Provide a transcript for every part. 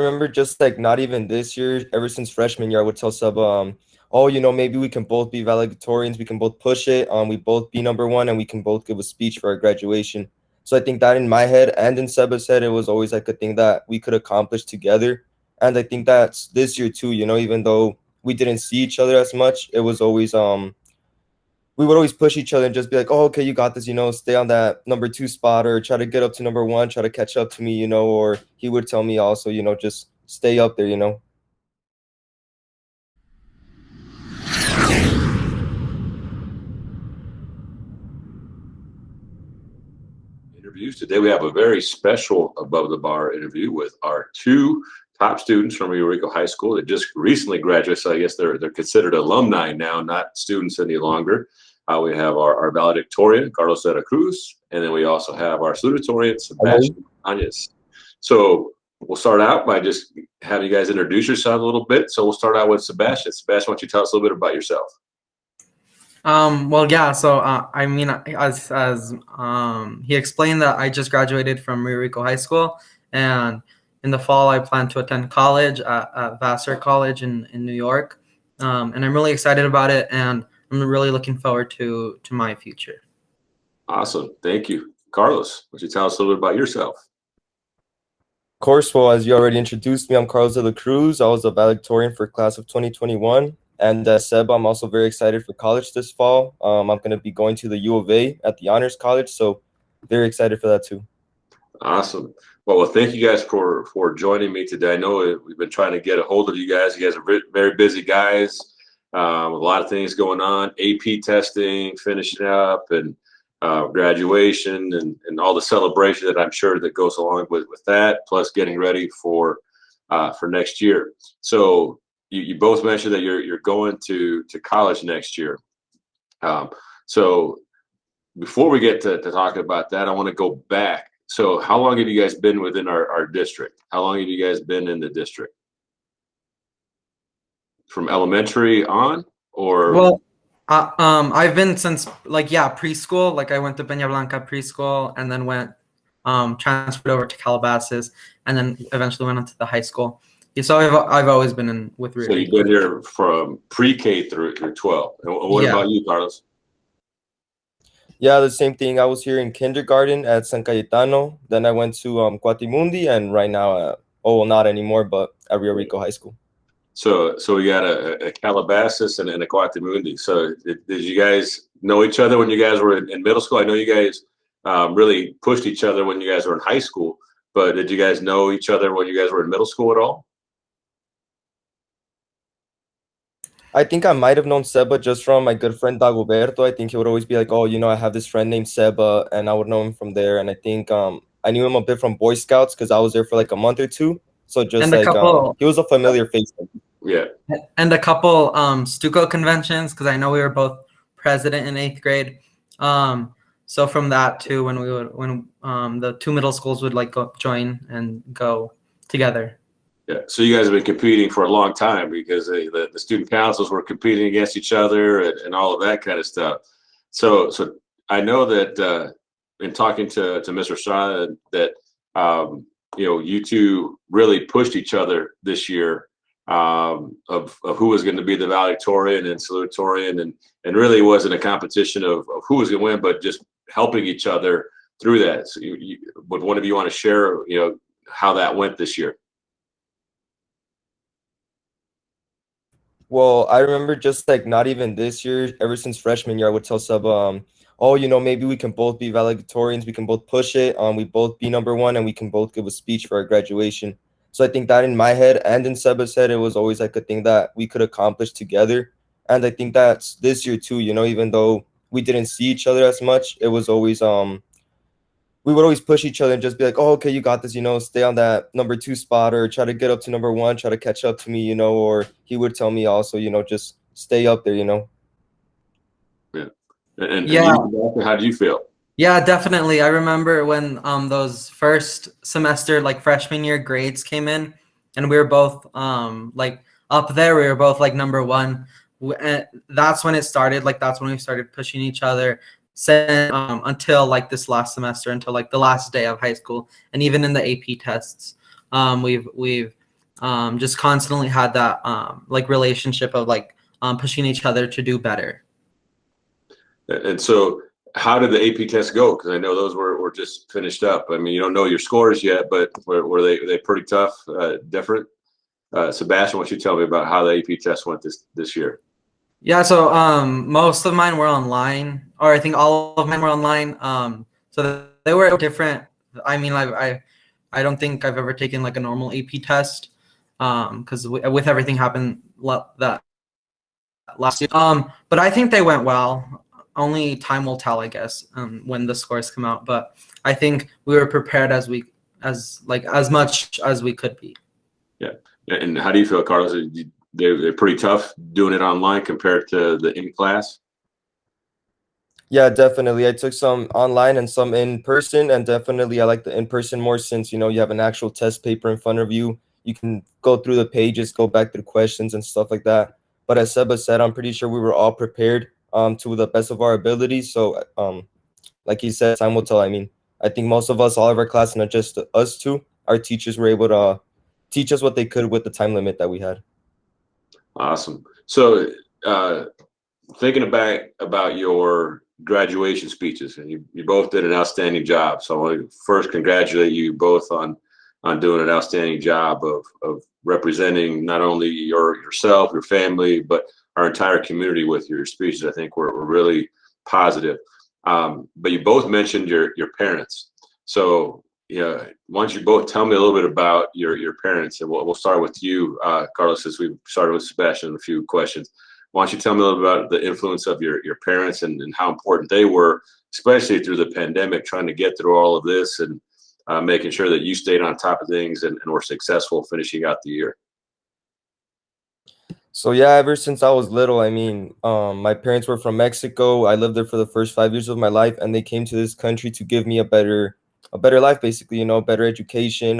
remember just like not even this year, ever since freshman year, I would tell Seba, oh, maybe we can both be valedictorians, we can both push it, we both be number one, and we can both give a speech for our graduation. So I think that in my head and in Seba's head, it was always like a thing that we could accomplish together. And I think that's this year too, even though we didn't see each other as much, it was always we would always push each other and just be like, oh, okay, you got this, stay on that number two spot or try to get up to number one, try to catch up to me, or he would tell me also, just stay up there. Interviews. Today we have a very special Above the Bar interview with our two top students from Rio Rico High School that just recently graduated, so I guess they're considered alumni now, not students any longer. We have our valedictorian, Carlos de la Cruz, and then we also have our salutatorian, Sebastian Montanez. So we'll start out by just having you guys introduce yourselves a little bit. So we'll start out with Sebastian. Sebastian, why don't you tell us a little bit about yourself? Well, yeah. So, I mean, as he explained that I just graduated from Rio Rico High School, and in the fall I plan to attend college at Vassar College in New York, and I'm really excited about it, and I'm really looking forward to my future. Awesome, thank you, Carlos. Why don't you tell us a little bit about yourself? Of course, well, as you already introduced me, I'm Carlos de la Cruz. I was a valedictorian for class of 2021. And Seb, I'm also very excited for college this fall. I'm going to be going to the U of A at the Honors College, so very excited for that too. Awesome. Well, thank you guys for joining me today. I know we've been trying to get a hold of you guys. You guys are very busy guys. A lot of things going on, AP testing, finishing up, and graduation, and all the celebration that I'm sure that goes along with that, plus getting ready for next year. So you both mentioned that you're going to college next year. So before we get to talking about that, I want to go back. So how long have you guys been within our district? How long have you guys been in the district? From elementary on, or? Well, I've been since preschool. Like I went to Peña Blanca preschool, and then went transferred over to Calabasas, and then eventually went on to the high school. Yeah, so I've always been with Rio. So you've been here from pre-K through 12. And what about you, Carlos? Yeah, the same thing. I was here in kindergarten at San Cayetano. Then I went to Cuatimundi, and right now, not anymore, but at Rio Rico High School. So we got a Calabasas and a Cuatimundi. So did you guys know each other when you guys were in middle school? I know you guys really pushed each other when you guys were in high school, but did you guys know each other when you guys were in middle school at all? I think I might have known Seba just from my good friend Dagoberto. I think he would always be like, oh, I have this friend named Seba, and I would know him from there. And I think I knew him a bit from Boy Scouts because I was there for like a month or two. So just like he was a familiar face. Yeah. And a couple Stuco conventions, because I know we were both president in 8th grade. So from that too, when the two middle schools would like join and go together. Yeah, so you guys have been competing for a long time because the student councils were competing against each other and all of that kind of stuff. So I know that in talking to Mr. Shaw that you two really pushed each other this year of who was going to be the valedictorian and salutatorian, and really wasn't a competition of who was going to win, but just helping each other through that. So would one of you want to share how that went this year? Well, I remember just like not even this year, ever since freshman year, I would tell Seba, oh, maybe we can both be valedictorians, we can both push it, we both be number one, and we can both give a speech for our graduation. So I think that in my head and in Seba's head, it was always like a thing that we could accomplish together. And I think that's this year too, even though we didn't see each other as much, it was always we would always push each other and just be like, oh, okay, you got this, stay on that number two spot or try to get up to number one, try to catch up to me, or he would tell me also, just stay up there, Yeah. And you, how do you feel? Yeah, definitely. I remember when those first semester, like freshman year grades came in, and we were both like up there. We were both like number one. That's when it started. Like that's when we started pushing each other. Until like this last semester, until like the last day of high school, and even in the AP tests, we've just constantly had that like relationship of like pushing each other to do better. And so how did the AP tests go? Because I know those were just finished up. I mean, you don't know your scores yet, but were they pretty tough, different? Sebastian, why don't you tell me about how the AP test went this year? Yeah, so most of mine were online, or I think all of mine were online. So they were different. I mean, I don't think I've ever taken like a normal AP test, because with everything happened that last year. But I think they went well. Only time will tell, I guess, when the scores come out. But I think we were prepared as much as we could be. Yeah. And how do you feel, Carlos? They're pretty tough doing it online compared to the in class? Yeah, definitely. I took some online and some in person, and definitely I like the in person more since, you have an actual test paper in front of you. You can go through the pages, go back through questions and stuff like that. But as Seba said, I'm pretty sure we were all prepared to the best of our abilities. So like he said, time will tell. I mean, I think most of us, all of our class, not just us two, our teachers were able to teach us what they could with the time limit that we had. Awesome. So thinking back about your graduation speeches, and you both did an outstanding job. So I want to first congratulate you both on doing an outstanding job of representing not only yourself, your family, but our entire community with your speeches. I think were really positive. But you both mentioned your parents. So yeah, why don't you both tell me a little bit about your parents, and we'll start with you, Carlos, since we started with Sebastian, a few questions. Why don't you tell me a little about the influence of your parents and how important they were, especially through the pandemic, trying to get through all of this and making sure that you stayed on top of things and were successful finishing out the year. So yeah, ever since I was little, I mean, my parents were from Mexico. I lived there for the first 5 years of my life, and they came to this country to give me a better life, basically, better education,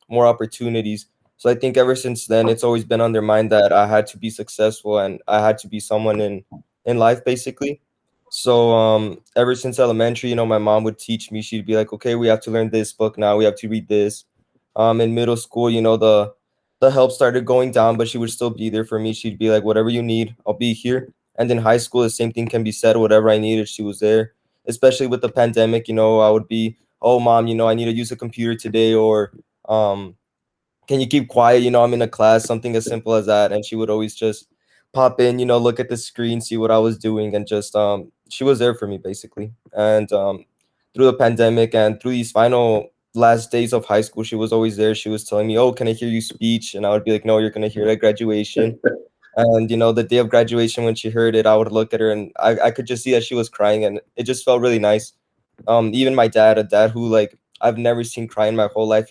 more opportunities. So I think ever since then, it's always been on their mind that I had to be successful and I had to be someone in life, basically. So ever since elementary, my mom would teach me. She'd be like, "Okay, we have to learn this book now. We have to read this." In middle school, the help started going down, but she would still be there for me. She'd be like, "Whatever you need, I'll be here." And in high school, the same thing can be said. Whatever I needed, she was there. Especially with the pandemic, I would be, "Oh, mom, I need to use a computer today," or "Can you keep quiet? I'm in a class," something as simple as that. And she would always just pop in, look at the screen, see what I was doing, and just she was there for me, basically. And through the pandemic and through these final last days of high school, she was always there. She was telling me, "Oh, can I hear you speech?" And I would be like, "No, you're gonna hear it at graduation." And the day of graduation, when she heard it, I would look at her and I could just see that she was crying, and it just felt really nice. Even my dad, a dad who, like, I've never seen cry in my whole life,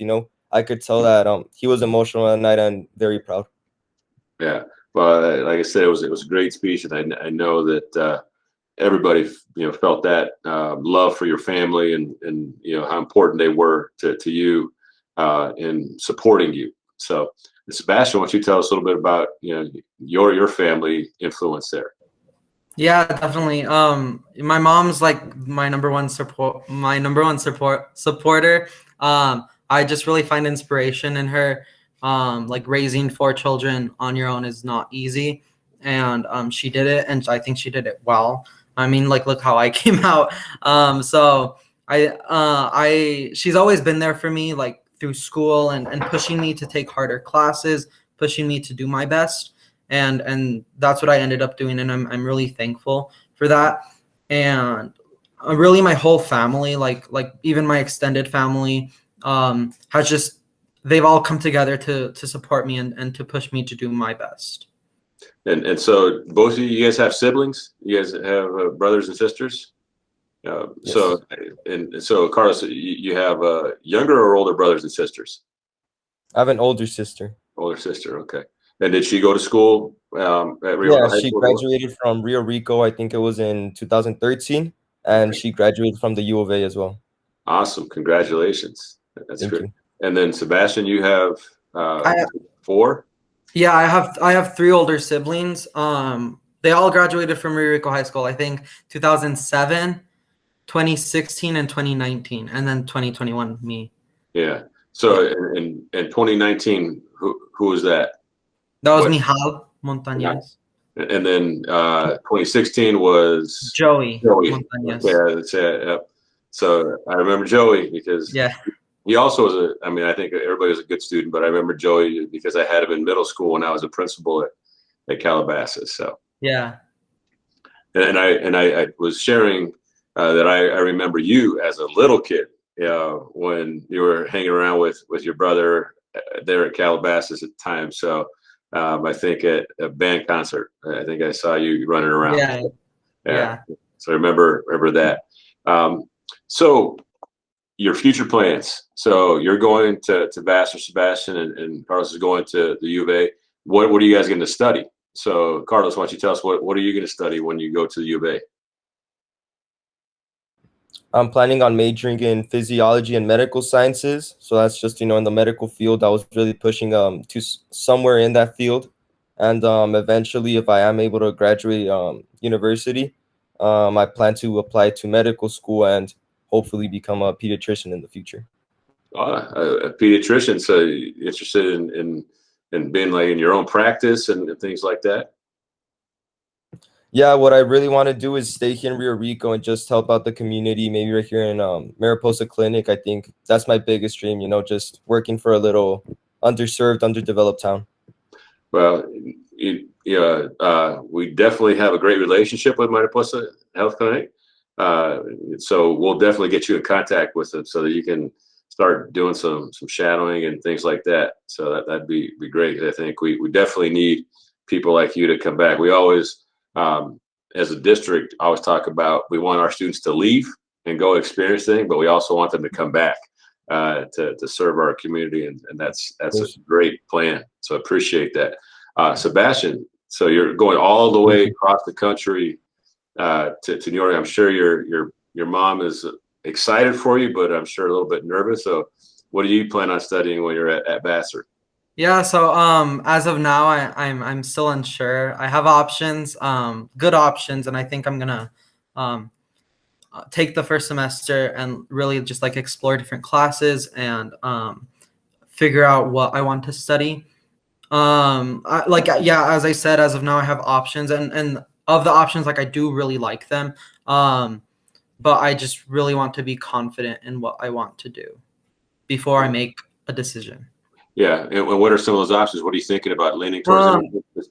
I could tell that he was emotional that night and very proud. Yeah. Well, like I said, it was a great speech, and I know that everybody felt that love for your family and how important they were to you in supporting you. So, Sebastian, why don't you tell us a little bit about your family influence there? Yeah, definitely. My mom's like my number one supporter. I just really find inspiration in her. Like raising 4 children on your own is not easy, and she did it, and I think she did it well. I mean, like, look how I came out. So she's always been there for me, like through school and pushing me to take harder classes, pushing me to do my best. And that's what I ended up doing, and I'm really thankful for that. And really, my whole family, like even my extended family, has just they've all come together to support me and to push me to do my best. And so both of you guys have siblings? You guys have brothers and sisters? Yes. So Carlos, you have younger or older brothers and sisters? I have an older sister. Older sister, okay. And did she go to school at Rio Yeah, High she School? graduated from Rio Rico, I think it was in 2013, and she graduated from the U of A as well. Awesome. Congratulations. That's Thank great. you. And then Sebastian, you have I 4? Yeah, I have 3 older siblings. They all graduated from Rio Rico High School. I think 2007, 2016, and 2019, and then 2021 me. Yeah. So in 2019, Who was that? That was What? Mijal Montanez. And then 2016 was Joey Joey. Montanez. Okay, that's it. Yep. So I remember Joey because Yeah. he also was I mean, I think everybody was a good student, but I remember Joey because I had him in middle school when I was a principal at Calabasas. So Yeah. and I was sharing that I remember you as a little kid, when you were hanging around with your brother there at Calabasas at the time. So I think at a band concert, I think I saw you running around. Yeah. Yeah. So I remember that. So your future plans. So you're going to Vassar, Sebastian, and Carlos is going to the U of A. What are you guys going to study? So Carlos, why don't you tell us what are you going to study when you go to the U of A? I'm planning on majoring in physiology and medical sciences. So that's just, in the medical field. I was really pushing to somewhere in that field. And eventually, if I am able to graduate university, I plan to apply to medical school and hopefully become a pediatrician in the future. A pediatrician, so interested in being like in your own practice and things like that. Yeah, what I really want to do is stay here in Rio Rico and just help out the community. Maybe right here in Mariposa Clinic. I think that's my biggest dream. Just working for a little underserved, underdeveloped town. Well, we definitely have a great relationship with Mariposa Health Clinic. So we'll definitely get you in contact with them so that you can start doing some shadowing and things like that. So that'd be great. I think we definitely need people like you to come back. We always, as a district, always talk about we want our students to leave and go experience things, but we also want them to come back to serve our community, and that's a great plan. So appreciate that. Sebastian, so you're going all the way across the country to New York. I'm sure your mom is excited for you, but I'm sure a little bit nervous. So what do you plan on studying when you're at Vassar? Yeah, so as of now, I'm still unsure. I have options, good options, and I think I'm gonna take the first semester and really just like explore different classes and figure out what I want to study. As I said, as of now, I have options, and of the options, like I do really like them, but I just really want to be confident in what I want to do before I make a decision. Yeah, and what are some of those options? What are you thinking about leaning towards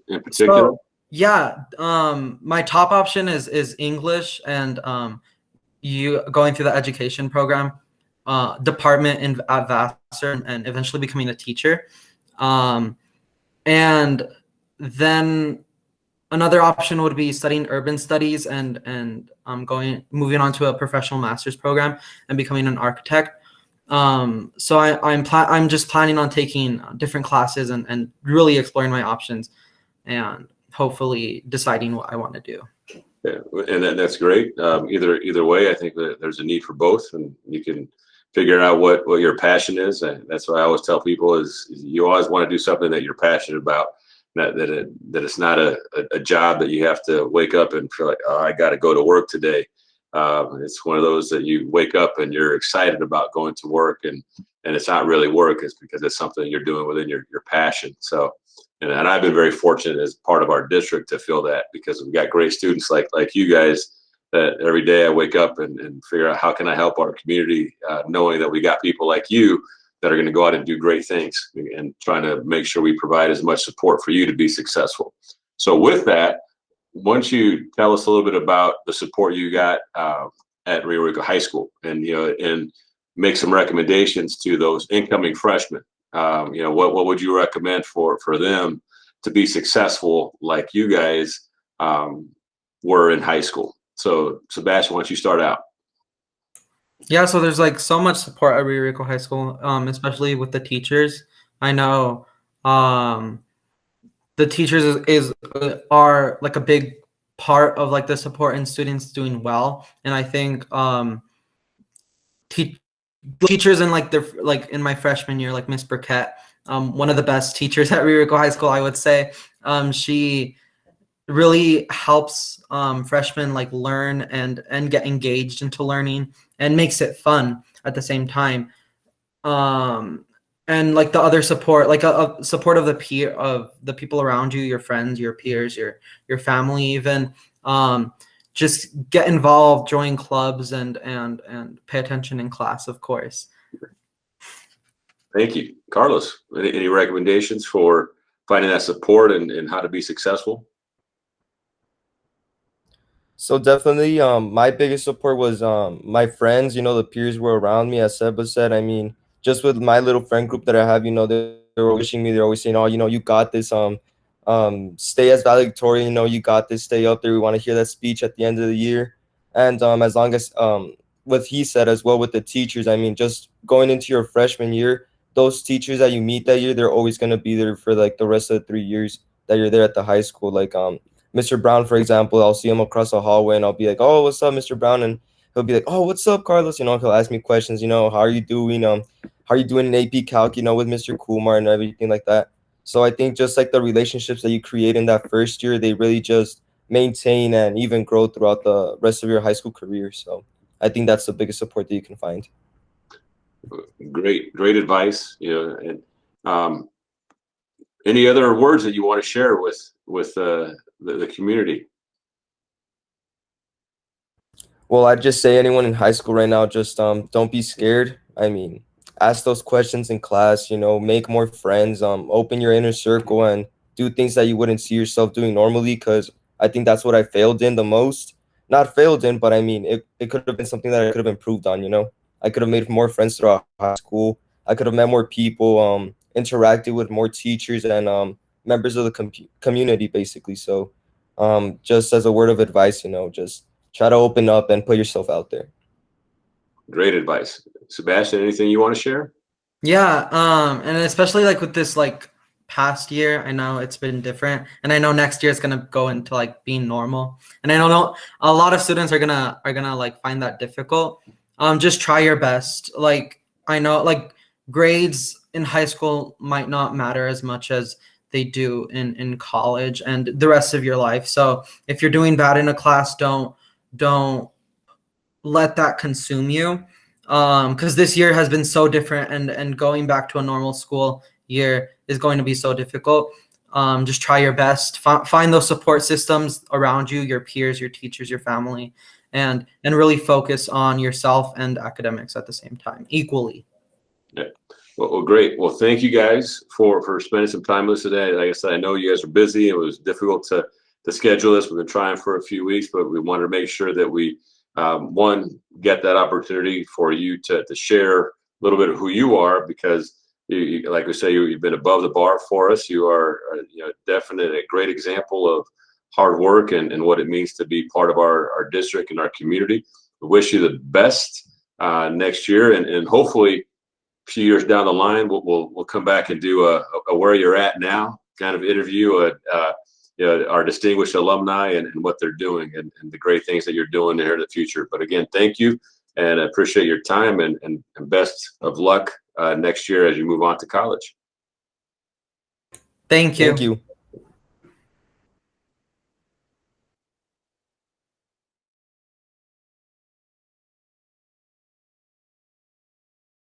in particular? My top option is English and you going through the education program department at Vassar and eventually becoming a teacher. And then another option would be studying urban studies and moving on to a professional master's program and becoming an architect. So I'm just planning on taking different classes and really exploring my options and hopefully deciding what I want to do. Yeah, and that's great. Either way, I think that there's a need for both, and you can figure out what your passion is. And that's what I always tell people is you always want to do something that you're passionate about. That it's not a job that you have to wake up and feel like, oh, I got to go to work today. It's one of those that you wake up and you're excited about going to work, and it's not really work. It's because it's something you're doing within your passion. So, and I've been very fortunate as part of our district to feel that, because we've got great students like you guys that every day I wake up and figure out how can I help our community, knowing that we got people like you that are going to go out and do great things and trying to make sure we provide as much support for you to be successful. So with that, why don't you tell us a little bit about the support you got at Rio Rico High School, and and make some recommendations to those incoming freshmen. What would you recommend for them to be successful like you guys were in high school? So Sebastian, why don't you start out? Yeah, so there's like so much support at Rio Rico High School, especially with the teachers. I know the teachers are like a big part of like the support in students doing well, and I think teachers in like in my freshman year, like Miss Burkett, one of the best teachers at Rio Rico High School, I would say. She really helps freshmen like learn and get engaged into learning and makes it fun at the same time. and like the other support, like a support of the people around you, your friends, your peers, your family, even. Just get involved, join clubs, and pay attention in class, of course. Thank you. Carlos, any recommendations for finding that support and how to be successful? So definitely, my biggest support was my friends. You know, the peers were around me. As Seba said, I mean, just with my little friend group that I have, you know, they're wishing me. They're always saying, "Oh, you know, you got this. Stay as valedictorian. You know, you got this. Stay up there. We want to hear that speech at the end of the year." And as long as what he said as well with the teachers, I mean, just going into your freshman year, those teachers that you meet that year, they're always gonna be there for like the rest of the 3 years that you're there at the high school. Like Mr. Brown, for example, I'll see him across the hallway and I'll be like, "Oh, what's up, Mr. Brown?" And he'll be like, "Oh, what's up, Carlos?" You know, he'll ask me questions, you know, "How are you doing? How are you doing in AP Calc, you know, with Mr. Kumar and everything like that." So I think just like the relationships that you create in that first year, they really just maintain and even grow throughout the rest of your high school career. So I think that's the biggest support that you can find. Great advice. You know, and any other words that you want to share with the community? Well, I'd just say anyone in high school right now, just don't be scared. I mean, ask those questions in class, you know, make more friends, open your inner circle and do things that you wouldn't see yourself doing normally, because I think that's what I failed in the most. Not failed in, but I mean, it could have been something that I could have improved on, you know. I could have made more friends throughout high school. I could have met more people, interacted with more teachers and members of the community, basically. So just as a word of advice, you know, just try to open up and put yourself out there. Great advice. Sebastian, anything you want to share? Yeah, and especially like with this like past year, I know it's been different, and I know next year is gonna go into like being normal, and I know a lot of students are gonna like find that difficult. Just try your best. Like I know like grades in high school might not matter as much as they do in college and the rest of your life. So if you're doing bad in a class, don't let that consume you, because this year has been so different, and going back to a normal school year is going to be so difficult. Just try your best, find those support systems around you, your peers, your teachers, your family, and really focus on yourself and academics at the same time equally. Yeah. Well, great. Well, thank you guys for spending some time with us today. Like I said, I know you guys are busy. It was difficult to schedule this. We've been trying for a few weeks, but we wanted to make sure that we one, get that opportunity for you to share a little bit of who you are, because you, like we say, you've been above the bar for us. You are you know, definitely a great example of hard work and what it means to be part of our district and our community. We wish you the best next year, and hopefully a few years down the line, we'll come back and do a where you're at now kind of interview, you know, our distinguished alumni and what they're doing and the great things that you're doing there in the future. But again, thank you, and I appreciate your time, and best of luck next year as you move on to college. Thank you. Thank you.